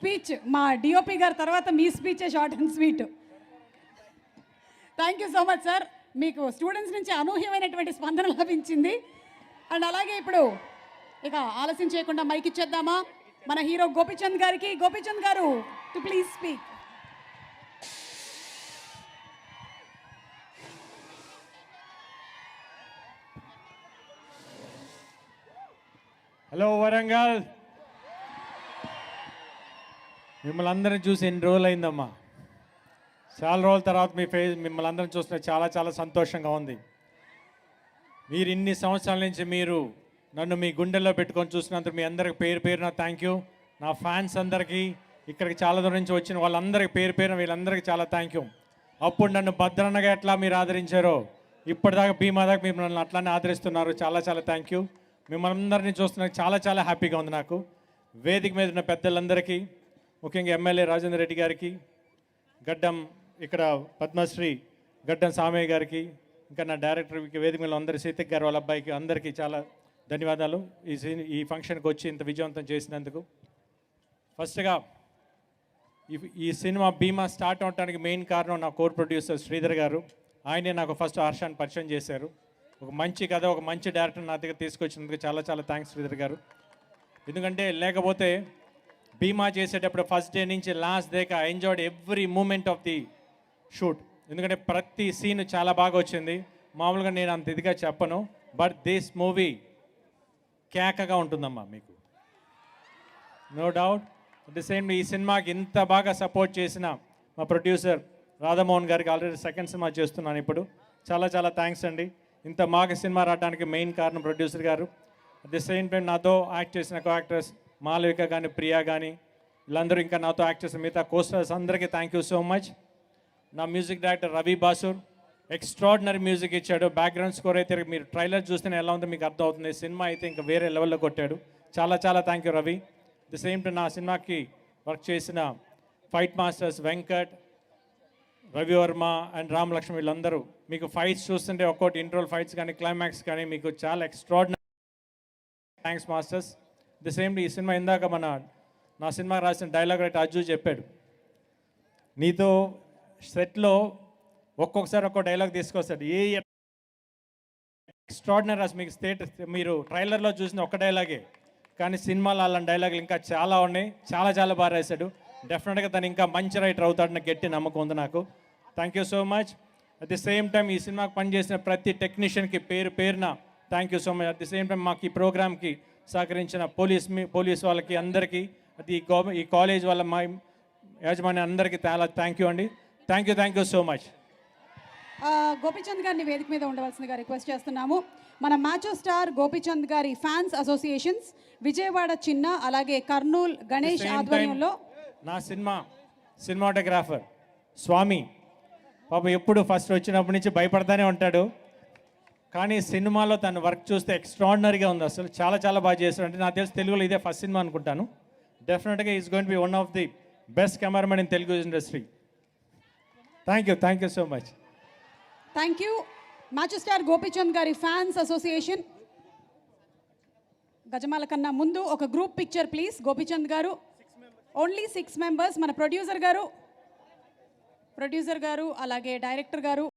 Speech మా DOP గారి తర్వాత మీ స్పీచే short and sweet. Thank you so much sir. మీకు స్టూడెంట్స్ నుంచి అనూహ్యమైనటువంటి స్పందన లభించింది. అండ్ అలాగే ఇప్పుడు ఇక ఆలస్యం చేయకుండా మైక్ ఇచ్చేద్దామా మన హీరో గోపీచంద్ గారికి. గోపీచంద్ గారు to please speak. Hello Warangal, మిమ్మల్ని అందరిని చూసి ఎన్ని రోజులు అయిందమ్మా. చాలా రోజుల తర్వాత మీ ఫేస్ మిమ్మల్ని అందరిని చూస్తే చాలా చాలా సంతోషంగా ఉంది. మీరు ఇన్ని సంవత్సరాల నుంచి మీరు నన్ను మీ గుండెల్లో పెట్టుకొని చూసినందుకు మీ అందరికి పేరు పేరున థ్యాంక్ యూ. నా ఫ్యాన్స్ అందరికీ, ఇక్కడికి చాలా దూరం నుంచి వచ్చిన వాళ్ళందరికీ పేరు పేరున వీళ్ళందరికీ చాలా థ్యాంక్ యూ. అప్పుడు నన్ను భద్రన్నగా ఎట్లా మీరు ఆదరించారో ఇప్పటిదాకా భీమా దాకా మీరు నన్ను అట్లానే ఆదరిస్తున్నారు. చాలా చాలా థ్యాంక్ యూ. మిమ్మల్ని అందరినీ చూస్తున్నారు, చాలా చాలా హ్యాపీగా ఉంది నాకు. వేదిక మీద ఉన్న పెద్దలందరికీ, ముఖ్యంగా ఎమ్మెల్యే రాజేందర్ రెడ్డి గారికి, గడ్డం ఇక్కడ పద్మశ్రీ గడ్డం సామయ్య గారికి, ఇంకా నా డైరెక్టర్కి, వేదిక మీద అందరి సీతక్ గారు వాళ్ళ అబ్బాయికి అందరికీ చాలా ధన్యవాదాలు ఈ ఫంక్షన్కి వచ్చి ఇంత విజయవంతం చేసినందుకు. ఫస్ట్గా ఈ సినిమా భీమా స్టార్ట్ అవడానికి మెయిన్ కారణం నా కోర్ ప్రొడ్యూసర్ శ్రీధర్ గారు. ఆయనే నాకు ఫస్ట్ హర్షాన్ని పరిచయం చేశారు. ఒక మంచి కథ, ఒక మంచి డైరెక్టర్ నా దగ్గర తీసుకొచ్చినందుకు చాలా చాలా థ్యాంక్స్ శ్రీధర్ గారు. ఎందుకంటే లేకపోతే భీమా చేసేటప్పుడు ఫస్ట్ డే నుంచి లాస్ట్ డేకి I enjoyed every moment of the shoot. ఎందుకంటే ప్రతి సీన్ చాలా బాగా వచ్చింది. మామూలుగా నేను అంత ఇదిగా చెప్పను, బట్ దిస్ మూవీ కేకగా ఉంటుందమ్మా మీకు, no doubt. At the same ఈ సినిమాకి ఇంత బాగా సపోర్ట్ చేసిన మా ప్రొడ్యూసర్ రాధామోహన్ గారికి, ఆల్రెడీ సెకండ్ సినిమా చేస్తున్నాను ఇప్పుడు, చాలా చాలా థ్యాంక్స్ అండి. ఇంత బాగా సినిమా రావడానికి మెయిన్ కారణం ప్రొడ్యూసర్ గారు. అట్ ది సేమ్ టైం నాతో యాక్ట్ చేసిన కో యాక్టర్స్ మాలవిక కానీ, ప్రియా కానీ, వీళ్ళందరూ ఇంకా నాతో యాక్ట్ చేసిన మిగతా కోస్టర్స్ అందరికీ థ్యాంక్ యూ సో మచ్. నా music director Ravi Basrur extraordinary music ఇచ్చాడు. బ్యాక్గ్రౌండ్ స్కోర్ అయితే మీరు ట్రైలర్ చూస్తేనే ఎలా ఉందో మీకు అర్థం అవుతుంది. సినిమా అయితే ఇంకా వేరే లెవెల్లో కొట్టాడు. చాలా చాలా thank you Ravi. The same to నా సినిమాకి వర్క్ చేసిన fight masters Venkat, Ravi Varma and Ram Laxman, వీళ్ళందరూ మీకు ఫైట్స్ చూస్తుంటే ఒక్కోటి ఇంట్రోల్ ఫైట్స్ కానీ క్లైమాక్స్ కానీ మీకు చాలా extraordinary thanks masters. The same ఈ సినిమా ఇందాక నా సినిమా రాసిన డైలాగ్ రైటర్ అజ్జు చెప్పాడు, నీతో సెట్లో ఒక్కొక్కసారి ఒక్కో డైలాగ్ తీసుకొస్తాడు. ఏ ఎక్స్ట్రాడినరీ రాసి మీకు మీరు ట్రైలర్లో చూసిన ఒక్క డైలాగే, కానీ సినిమాలో అలాంటి డైలాగులు ఇంకా చాలా ఉన్నాయి. చాలా చాలా బాగా రాశాడు. డెఫినెట్గా తను ఇంకా మంచి రైటర్ అవుతాడని గట్టి నమ్మకం ఉంది నాకు. Thank you so much. At the same time ఈ సినిమాకి పనిచేసిన ప్రతి టెక్నీషియన్కి పేరు పేరున thank you so much. At the same time మాకు ఈ ప్రోగ్రామ్కి సహకరించిన పోలీస్ వాళ్ళకి అందరికీ, అది ఈ కాలేజ్ వాళ్ళ మా యాజమాన్యం అందరికీ చాలా థ్యాంక్ యూ అండి. Thank you so much. Gopichand గారిని వేదిక మీద ఉండవలసిందిగా రిక్వెస్ట్ చేస్తున్నాము. మన మ్యాచో స్టార్ గోపీచంద్ గారి ఫ్యాన్స్ అసోసియేషన్స్ విజయవాడ చిన్న, అలాగే కర్నూలు గణేష్ ఆధ్వర్యంలో నా సినిమాటోగ్రాఫర్ స్వామి పాప ఎప్పుడు ఫస్ట్ వచ్చినప్పటి నుంచి భయపడతానే ఉంటాడు, కానీ సినిమాలో తన వర్క్ చూస్తే ఎక్స్ట్రాడినరీగా ఉంది. అసలు చాలా చాలా బాగా చేస్తాడు. అంటే నాకు తెలిసి తెలుగులో ఇదే ఫస్ట్ సినిమా అనుకుంటాను. డెఫినెట్గా is going to be one of the best cameraman in Telugu industry. Thank you so much. Thank you. మ్యాచో star Gopichand గారి ఫ్యాన్స్ అసోసియేషన్. గజమాల కన్నా ముందు ఒక గ్రూప్ పిక్చర్ ప్లీజ్. గోపీచంద్ గారు ఓన్లీ 6 మెంబర్స్. మన ప్రొడ్యూసర్ గారు అలాగే డైరెక్టర్ గారు